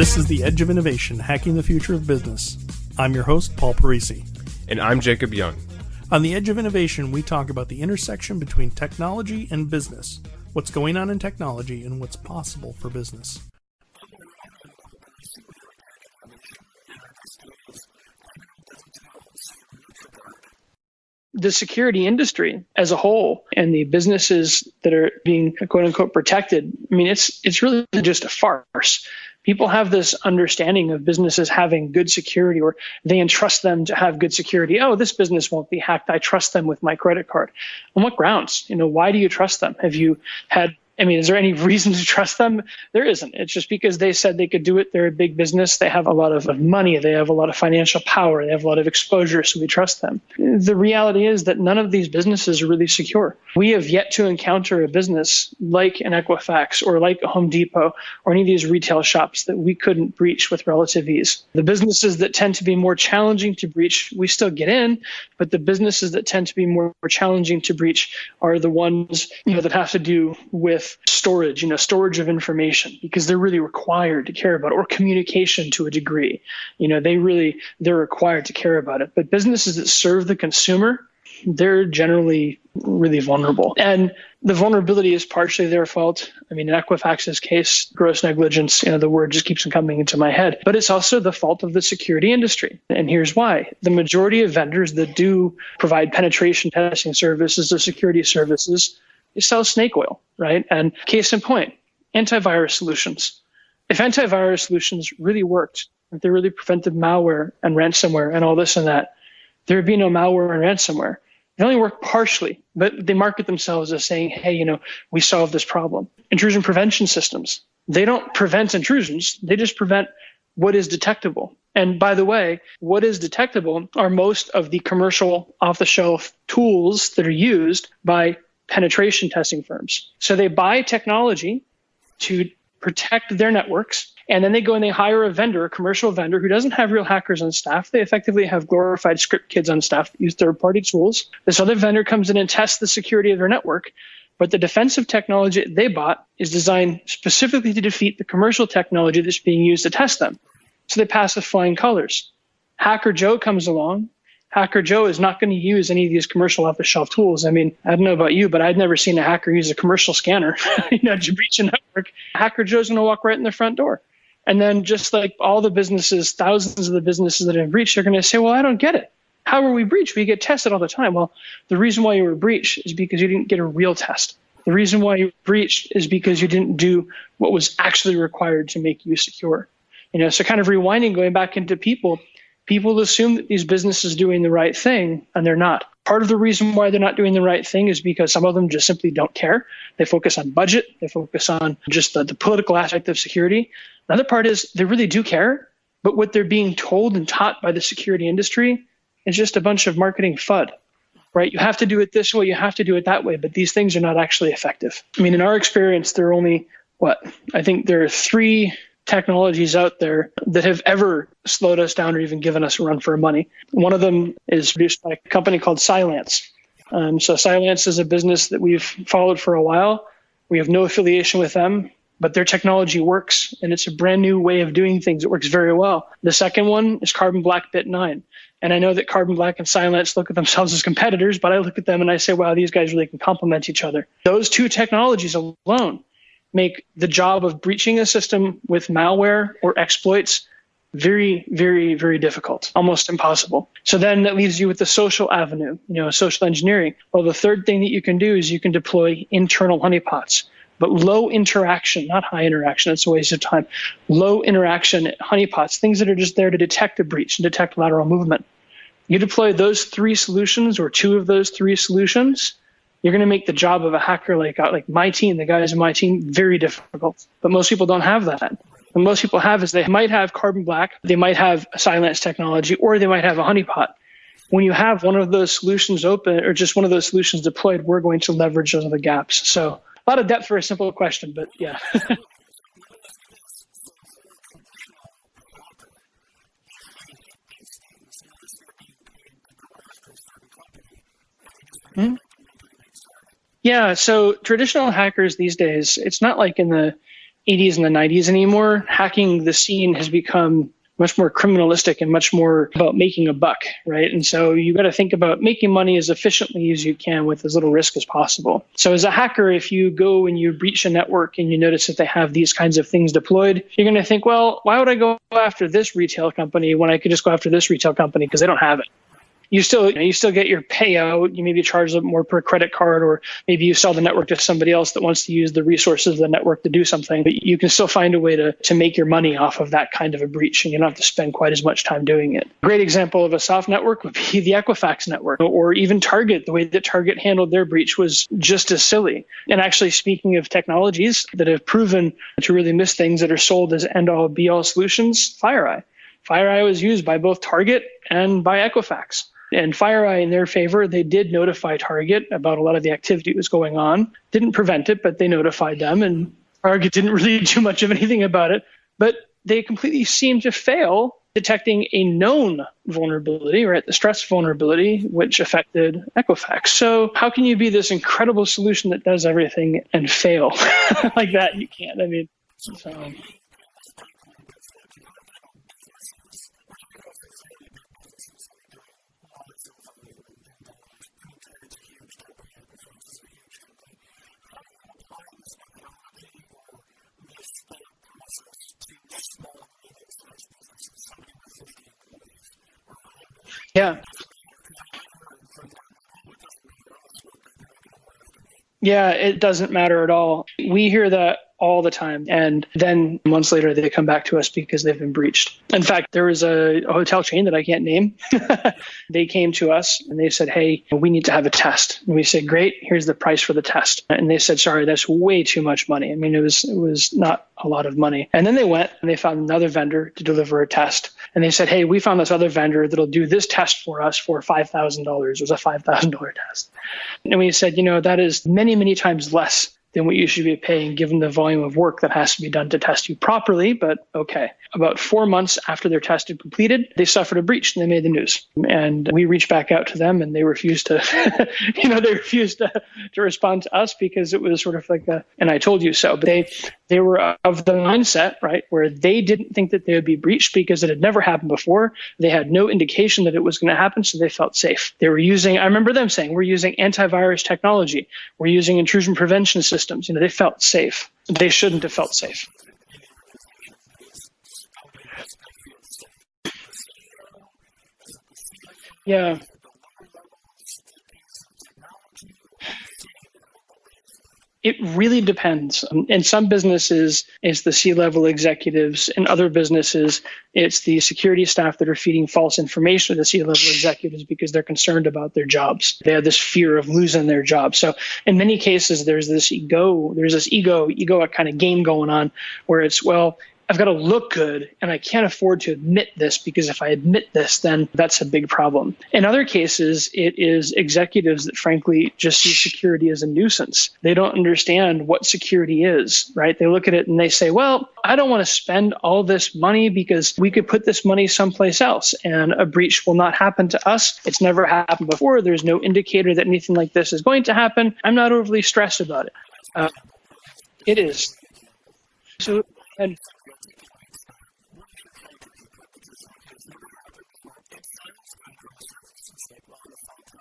This is The Edge of Innovation, Hacking the Future of Business. I'm your host, Paul Parisi. And I'm Jacob Young. On The Edge of Innovation, we talk about the intersection between technology and business, what's going on in technology and what's possible for business. The security industry as a whole and the businesses that are being quote unquote protected, I mean, it's really just a farce. People have this understanding of businesses having good security, or they entrust them to have good security. Oh, this business won't be hacked. I trust them with my credit card. On what grounds? Why do you trust them? Is there any reason to trust them? There isn't. It's just because they said they could do it. They're a big business. They have a lot of money. They have a lot of financial power. They have a lot of exposure, so we trust them. The reality is that none of these businesses are really secure. We have yet to encounter a business like an Equifax or like a Home Depot or any of these retail shops that we couldn't breach with relative ease. The businesses that tend to be more challenging to breach, we still get in, but the businesses that tend to be more challenging to breach are the ones that have to do with storage of information, because they're really required to care about it, or communication to a degree. They're required to care about it. But businesses that serve the consumer, they're generally really vulnerable. And the vulnerability is partially their fault. In Equifax's case, gross negligence, the word just keeps coming into my head. But it's also the fault of the security industry. And here's why. The majority of vendors that do provide penetration testing services or security services, they sell snake oil, right? And case in point, antivirus solutions. If antivirus solutions really worked, if they really prevented malware and ransomware and all this and that, there would be no malware and ransomware. They only work partially, but they market themselves as saying, hey, we solved this problem. Intrusion prevention systems. They don't prevent intrusions. They just prevent what is detectable. And by the way, what is detectable are most of the commercial off-the-shelf tools that are used by penetration testing firms. So they buy technology to protect their networks, and then they go and they hire a commercial vendor who doesn't have real hackers on staff. They effectively have glorified script kids on staff that use third-party tools. This other vendor comes in and tests the security of their network, but the defensive technology they bought is designed specifically to defeat the commercial technology that's being used to test them. So they pass with flying colors. Hacker Joe comes along. Hacker Joe is not going to use any of these commercial off-the-shelf tools. I don't know about you, but I'd never seen a hacker use a commercial scanner to breach a network. Hacker Joe's going to walk right in their front door. And then just like all the businesses, thousands of the businesses that have breached, they're going to say, well, I don't get it. How were we breached? We get tested all the time. Well, the reason why you were breached is because you didn't get a real test. The reason why you were breached is because you didn't do what was actually required to make you secure. So kind of rewinding, going back into people assume that these businesses are doing the right thing, and they're not. Part of the reason why they're not doing the right thing is because some of them just simply don't care. They focus on budget. They focus on just the political aspect of security. Another part is they really do care, but what they're being told and taught by the security industry is just a bunch of marketing FUD, right? You have to do it this way, you have to do it that way, but these things are not actually effective. In our experience, there are only, there are 3 technologies out there that have ever slowed us down or even given us a run for our money. One of them is produced by a company called Cylance. So Cylance is a business that we've followed for a while. We have no affiliation with them, but their technology works, and it's a brand new way of doing things. It works very well. The second one is Carbon Black Bit 9. And I know that Carbon Black and Cylance look at themselves as competitors, but I look at them and I say, wow, these guys really can complement each other. Those 2 technologies alone make the job of breaching a system with malware or exploits very, very, very difficult, almost impossible. So then that leaves you with the social avenue, social engineering. Well, the third thing that you can do is you can deploy internal honeypots, but low interaction, not high interaction. That's a waste of time. Low interaction honeypots, things that are just there to detect a breach and detect lateral movement. You deploy those 3 solutions, or 2 of those 3 solutions, you're going to make the job of a hacker like my team, the guys in my team, very difficult. But most people don't have that. What most people have is they might have Carbon Black, they might have a Cylance technology, or they might have a honeypot. When you have one of those solutions open, or just one of those solutions deployed, we're going to leverage those other gaps. So a lot of depth for a simple question, but yeah. Yeah, so traditional hackers these days, it's not like in the 80s and the 90s anymore. Hacking the scene has become much more criminalistic and much more about making a buck, right? And so you got to think about making money as efficiently as you can with as little risk as possible. So as a hacker, if you go and you breach a network and you notice that they have these kinds of things deployed, you're going to think, well, why would I go after this retail company when I could just go after this retail company because they don't have it? You still get your payout. You maybe charge them more per credit card, or maybe you sell the network to somebody else that wants to use the resources of the network to do something. But you can still find a way to make your money off of that kind of a breach, and you don't have to spend quite as much time doing it. A great example of a soft network would be the Equifax network, or even Target. The way that Target handled their breach was just as silly. And actually, speaking of technologies that have proven to really miss things that are sold as end-all, be-all solutions, FireEye. FireEye was used by both Target and by Equifax. And FireEye, in their favor, they did notify Target about a lot of the activity that was going on. Didn't prevent it, but they notified them, and Target didn't really do much of anything about it. But they completely seemed to fail detecting a known vulnerability, right? The stress vulnerability, which affected Equifax. So how can you be this incredible solution that does everything and fail like that? You can't. I mean, so... Yeah. Yeah, it doesn't matter at all. We hear that all the time. And then months later, they come back to us because they've been breached. In fact, there was a hotel chain that I can't name. They came to us and they said, hey, we need to have a test. And we said, great, here's the price for the test. And they said, sorry, that's way too much money. I mean, it was not a lot of money. And then they went and they found another vendor to deliver a test. And they said, hey, we found this other vendor that'll do this test for us for $5,000. It was a $5,000 test. And we said, that is many, many times less than what you should be paying given the volume of work that has to be done to test you properly, but okay. About 4 months after their test had completed, they suffered a breach and they made the news. And we reached back out to them and they refused to, to respond to us because it was sort of like and I told you so. But they were of the mindset, right, where they didn't think that they would be breached because it had never happened before. They had no indication that it was going to happen, so they felt safe. They were using, I remember them saying, we're using antivirus technology. We're using intrusion prevention systems. They felt safe. They shouldn't have felt safe. Yeah. It really depends. In some businesses, it's the C-level executives. In other businesses, it's the security staff that are feeding false information to the C-level executives because they're concerned about their jobs. They have this fear of losing their job. So in many cases, there's this ego kind of game going on where it's, well, I've got to look good and I can't afford to admit this because if I admit this, then that's a big problem. In other cases, it is executives that frankly just see security as a nuisance. They don't understand what security is, right? They look at it and they say, well, I don't want to spend all this money because we could put this money someplace else and a breach will not happen to us. It's never happened before. There's no indicator that anything like this is going to happen. I'm not overly stressed about it. It is. So, and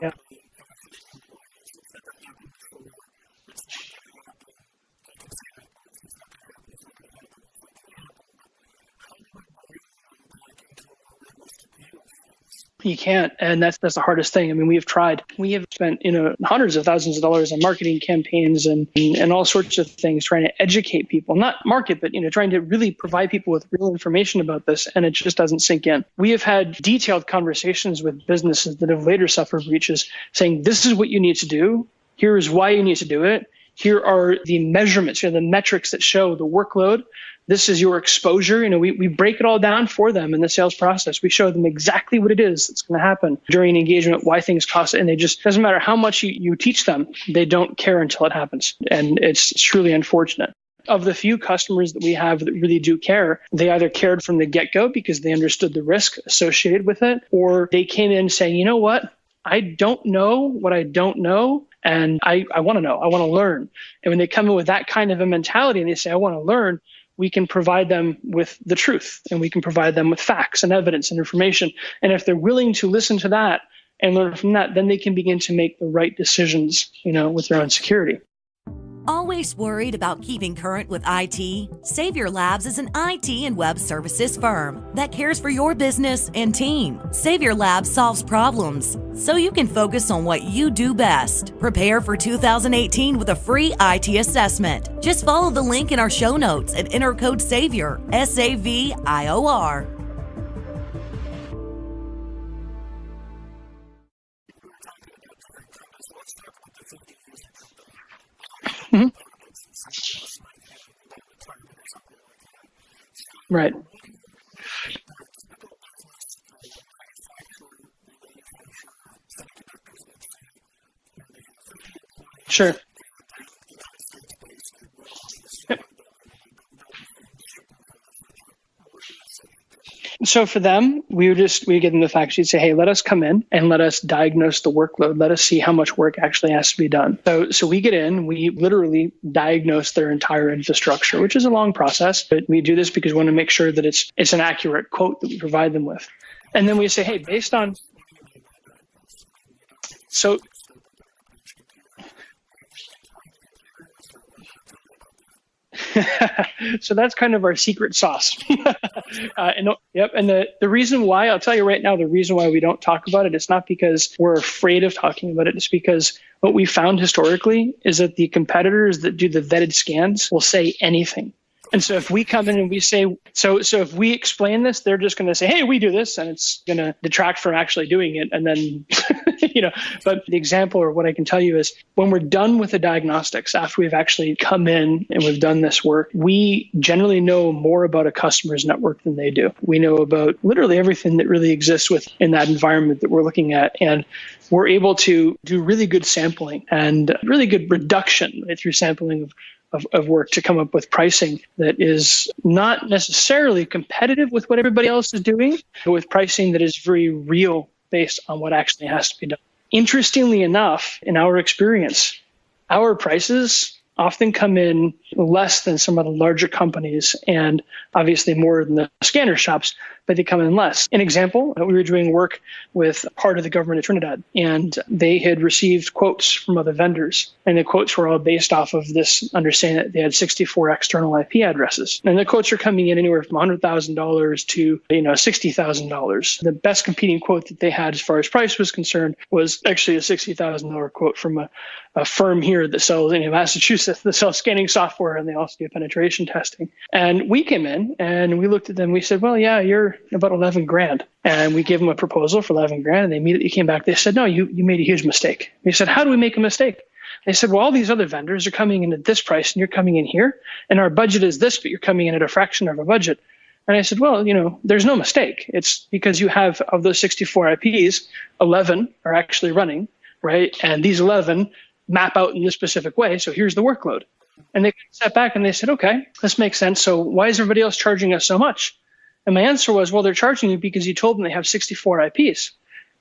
yeah. You can't, and that's the hardest thing. I mean, we have tried. We have spent hundreds of thousands of dollars on marketing campaigns and all sorts of things trying to educate people, not market, but trying to really provide people with real information about this, and it just doesn't sink in. We have had detailed conversations with businesses that have later suffered breaches, saying this is what you need to do. Here is why you need to do it. Here are the measurements, the metrics that show the workload. This is your exposure. We break it all down for them in the sales process. We show them exactly what it is that's going to happen during engagement, why things cost, and they just doesn't matter how much you teach them, they don't care until it happens. And it's truly unfortunate. Of the few customers that we have that really do care, they either cared from the get-go because they understood the risk associated with it, or they came in saying, you know what? I don't know what I don't know, And I want to know, I want to learn. And when they come in with that kind of a mentality and they say, I want to learn, we can provide them with the truth, and we can provide them with facts and evidence and information. And if they're willing to listen to that and learn from that, then they can begin to make the right decisions, with their own security. Always worried about keeping current with IT? Savior Labs is an IT and web services firm that cares for your business and team. Savior Labs solves problems so you can focus on what you do best. Prepare for 2018 with a free IT assessment. Just follow the link in our show notes and enter code SAVIOR, SAVIOR. Mm-hmm. Right. Sure. Yep. So for them, we give them the fact sheet, say, hey, let us come in and let us diagnose the workload. Let us see how much work actually has to be done. So we get in, we literally diagnose their entire infrastructure, which is a long process, but we do this because we want to make sure that it's an accurate quote that we provide them with. And then we say, hey, based on, so so that's kind of our secret sauce. And the reason why, I'll tell you right now, the reason why we don't talk about it, it's not because we're afraid of talking about it. It's because what we found historically is that the competitors that do the vetted scans will say anything. And so if we come in and we say, so if we explain this, they're just going to say, hey, we do this, and it's going to detract from actually doing it. And then, but the example, or what I can tell you, is when we're done with the diagnostics, after we've actually come in and we've done this work, we generally know more about a customer's network than they do. We know about literally everything that really exists within that environment that we're looking at. And we're able to do really good sampling and really good reduction through sampling of work to come up with pricing that is not necessarily competitive with what everybody else is doing, but with pricing that is very real based on what actually has to be done. Interestingly enough, in our experience, our prices often come in less than some of the larger companies, and obviously more than the scanner shops, but they come in less. An example, we were doing work with part of the government of Trinidad, and they had received quotes from other vendors, and the quotes were all based off of this understanding that they had 64 external IP addresses. And the quotes are coming in anywhere from $100,000 to $60,000. The best competing quote that they had as far as price was concerned was actually a $60,000 quote from a firm here that sells in Massachusetts that sells scanning software, and they also do penetration testing. And we came in and we looked at them. We said, well, yeah, you're about 11 grand. And we gave them a proposal for 11 grand, and they immediately came back. They said, no, you made a huge mistake. We said, how do we make a mistake? They said, well, all these other vendors are coming in at this price and you're coming in here, and our budget is this, but you're coming in at a fraction of our budget. And I said, well, there's no mistake. It's because you have, of those 64 IPs, 11 are actually running, right? And these 11 map out in this specific way. So here's the workload. And they sat back and they said, okay, this makes sense. So why is everybody else charging us so much? And my answer was, well, they're charging you because you told them they have 64 IPs.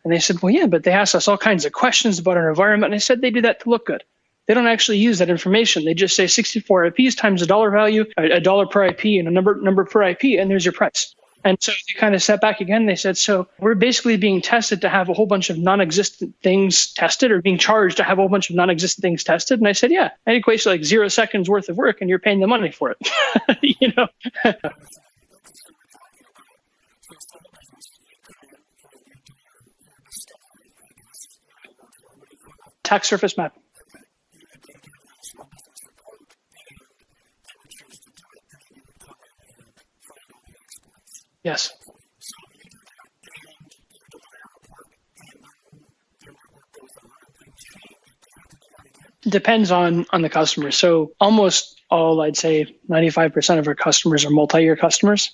And they said, well, yeah, but they asked us all kinds of questions about our environment. And I said, they do that to look good. They don't actually use that information. They just say 64 IPs times a dollar value, a dollar per IP, and a number per IP, and there's your price. And so they kind of sat back again. They said, so we're basically being tested to have a whole bunch of non-existent things tested, or being charged to have a whole bunch of non-existent things tested. And I said, yeah, that equates to like 0 seconds worth of work, and you're paying the money for it. Attack surface map. Yes. Depends on the customer. So almost all, I'd say 95% of our customers are multi-year customers.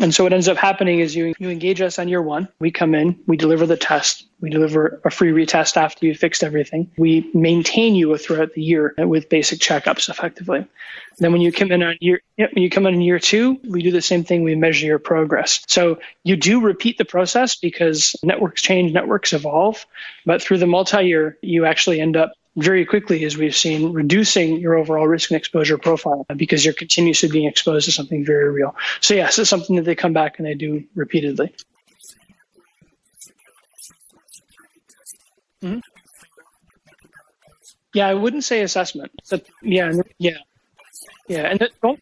And so what ends up happening is you engage us on year one. We come in, we deliver the test, we deliver a free retest after you fixed everything. We maintain you throughout the year with basic checkups effectively. Then when you come in on year two, we do the same thing. We measure your progress. So you do repeat the process because networks change, networks evolve. But through the multi-year, you actually end up very quickly, as we've seen, reducing your overall risk and exposure profile because you're continuously being exposed to something very real. So yes, it's something that they come back and they do repeatedly. Mm-hmm. Yeah, I wouldn't say assessment. But yeah. And don't.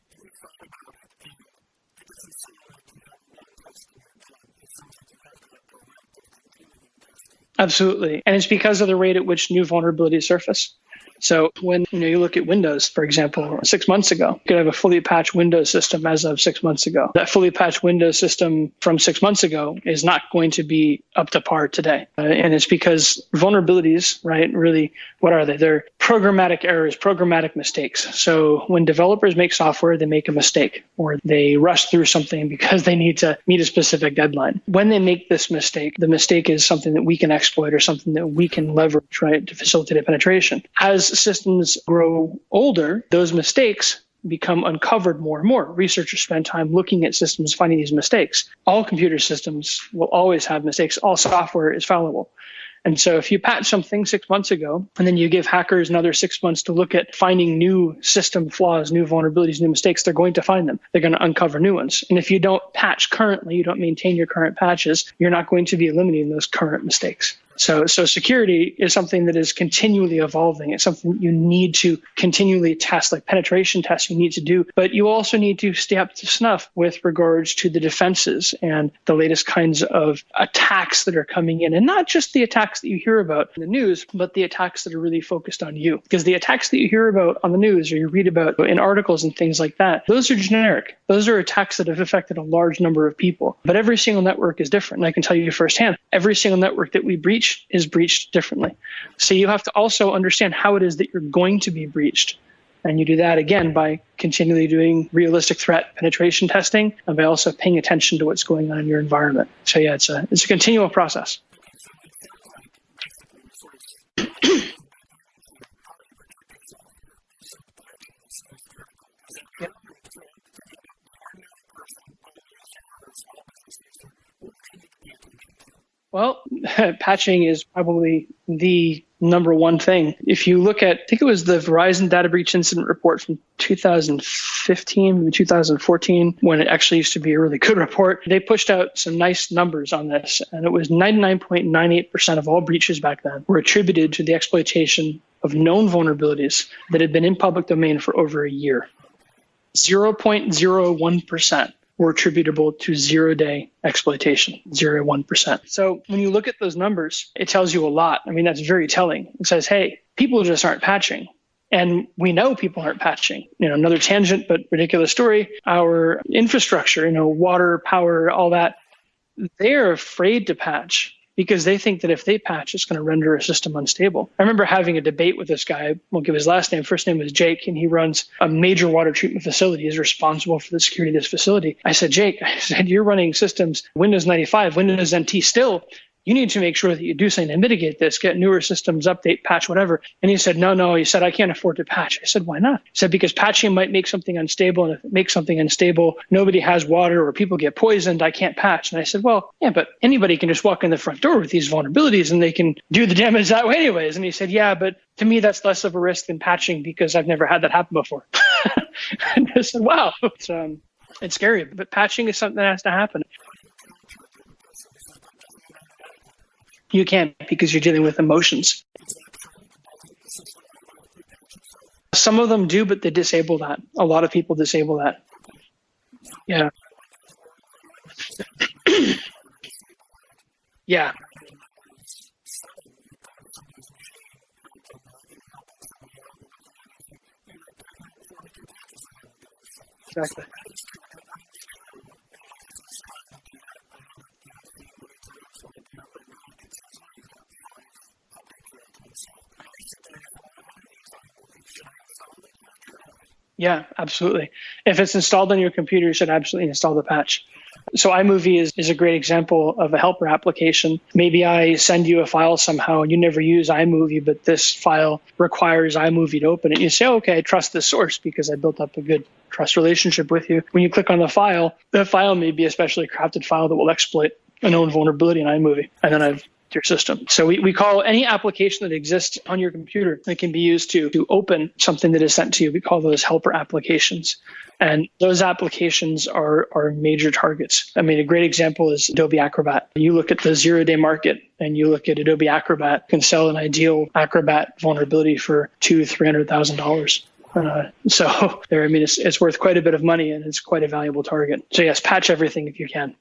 Absolutely. And it's because of the rate at which new vulnerabilities surface. So when you look at Windows, for example, 6 months ago, you could have a fully patched Windows system as of 6 months ago. That fully patched Windows system from 6 months ago is not going to be up to par today. And it's because vulnerabilities, right, really, what are they? They're programmatic errors, programmatic mistakes. So when developers make software, they make a mistake or they rush through something because they need to meet a specific deadline. When they make this mistake, the mistake is something that we can exploit or something that we can leverage, right, to facilitate a penetration. As systems grow older, those mistakes become uncovered more and more. Researchers spend time looking at systems, finding these mistakes. All computer systems will always have mistakes. All software is fallible. And so if you patch something 6 months ago, and then you give hackers another 6 months to look at finding new system flaws, new vulnerabilities, new mistakes, they're going to find them. They're going to uncover new ones. And if you don't patch currently, you don't maintain your current patches, you're not going to be eliminating those current mistakes. So security is something that is continually evolving. It's something you need to continually test, like penetration tests you need to do. But you also need to stay up to snuff with regards to the defenses and the latest kinds of attacks that are coming in. And not just the attacks that you hear about in the news, but the attacks that are really focused on you. Because the attacks that you hear about on the news or you read about in articles and things like that, those are generic. Those are attacks that have affected a large number of people. But every single network is different. And I can tell you firsthand, every single network that we breach is breached differently. So you have to also understand how it is that you're going to be breached. And you do that, again, by continually doing realistic threat penetration testing and by also paying attention to what's going on in your environment. So yeah, it's a continual process. Well, patching is probably the number one thing. If you look at, I think it was the Verizon data breach incident report from 2015, maybe 2014, when it actually used to be a really good report. They pushed out some nice numbers on this, and it was 99.98% of all breaches back then were attributed to the exploitation of known vulnerabilities that had been in public domain for over a year. 0.01% were attributable to zero-day exploitation, 0.1%. So when you look at those numbers, it tells you a lot. I mean, that's very telling. It says, hey, people just aren't patching. And we know people aren't patching. Another tangent, but ridiculous story. Our infrastructure, water, power, all that, they're afraid to patch because they think that if they patch, it's going to render a system unstable. I remember having a debate with this guy. I won't give his last name. First name was Jake, and he runs a major water treatment facility. He's responsible for the security of this facility. I said, Jake, you're running systems, Windows 95, Windows NT still. You need to make sure that you do something to mitigate this, get newer systems, update, patch, whatever. And he said, no. He said, I can't afford to patch. I said, why not? He said, because patching might make something unstable. And if it makes something unstable, nobody has water or people get poisoned. I can't patch. And I said, well, yeah, but anybody can just walk in the front door with these vulnerabilities and they can do the damage that way anyways. And he said, yeah, but to me, that's less of a risk than patching because I've never had that happen before. And I said, wow, it's scary, but patching is something that has to happen. You can't because you're dealing with emotions. Some of them do, but they disable that. A lot of people disable that. Yeah. Yeah. Exactly. Yeah, absolutely. If it's installed on your computer, you should absolutely install the patch. So iMovie is a great example of a helper application. Maybe I send you a file somehow and you never use iMovie, but this file requires iMovie to open it. You say, okay, I trust this source because I built up a good trust relationship with you. When you click on the file may be a specially crafted file that will exploit a known vulnerability in iMovie. And then I've your system. So we call any application that exists on your computer that can be used to open something that is sent to you, we call those helper applications. And those applications are major targets. I mean, a great example is Adobe Acrobat. You look at the zero-day market and you look at Adobe Acrobat, can sell an ideal Acrobat vulnerability for $200,000-$300,000. So there, I mean, it's worth quite a bit of money and it's quite a valuable target. So yes, patch everything if you can.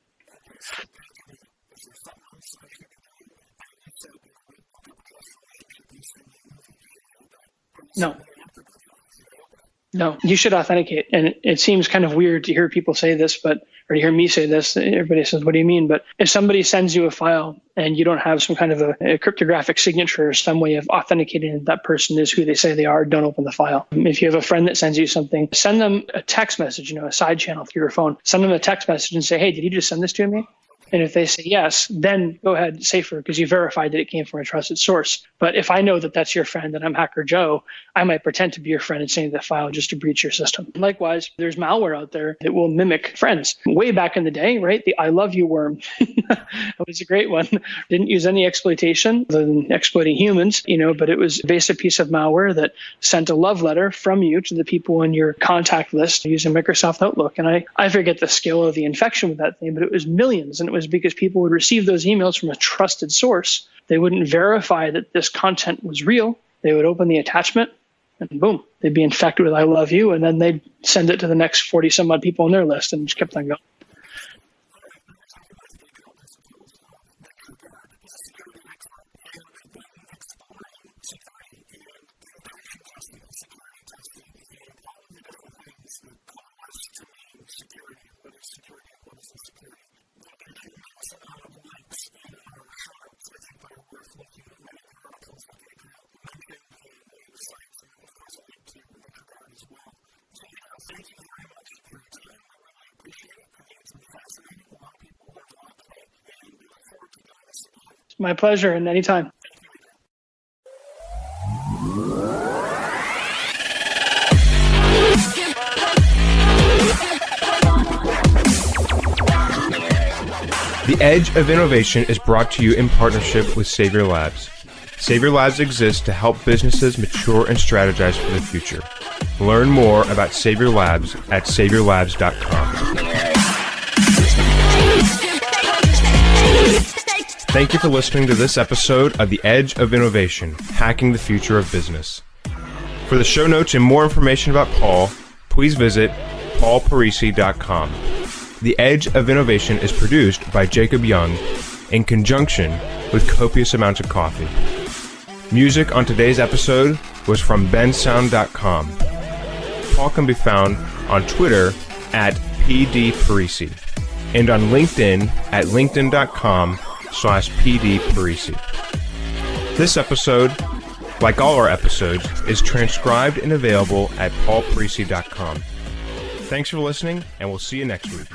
No, you should authenticate. And it seems kind of weird to hear people say this, or to hear me say this. Everybody says, what do you mean? But if somebody sends you a file and you don't have some kind of a cryptographic signature or some way of authenticating that that person is who they say they are, don't open the file. If you have a friend that sends you something, send them a text message, a side channel through your phone. Send them a text message and say, hey, did you just send this to me? And if they say yes, then go ahead, safer, because you verified that it came from a trusted source. But if I know that that's your friend and I'm Hacker Joe, I might pretend to be your friend and send you the file just to breach your system. Likewise, there's malware out there that will mimic friends. Way back in the day, right? The I love you worm. That was a great one. Didn't use any exploitation other than exploiting humans, but it was a basic piece of malware that sent a love letter from you to the people in your contact list using Microsoft Outlook. And I forget the scale of the infection with that thing, but it was millions. And it was because people would receive those emails from a trusted source. They wouldn't verify that this content was real. They would open the attachment and boom, they'd be infected with I love you. And then they'd send it to the next 40 some odd people on their list and just kept on going. My pleasure, and anytime. The Edge of Innovation is brought to you in partnership with Savior Labs. Savior Labs exists to help businesses mature and strategize for the future. Learn more about Savior Labs at saviorlabs.com. Thank you for listening to this episode of The Edge of Innovation, Hacking the Future of Business. For the show notes and more information about Paul, please visit paulparisi.com. The Edge of Innovation is produced by Jacob Young in conjunction with copious amounts of coffee. Music on today's episode was from bensound.com. Paul can be found on Twitter at pdparisi and on LinkedIn at linkedin.com/pdparisi. This episode, like all our episodes, is transcribed and available at paulparisi.com. Thanks for listening, and we'll see you next week.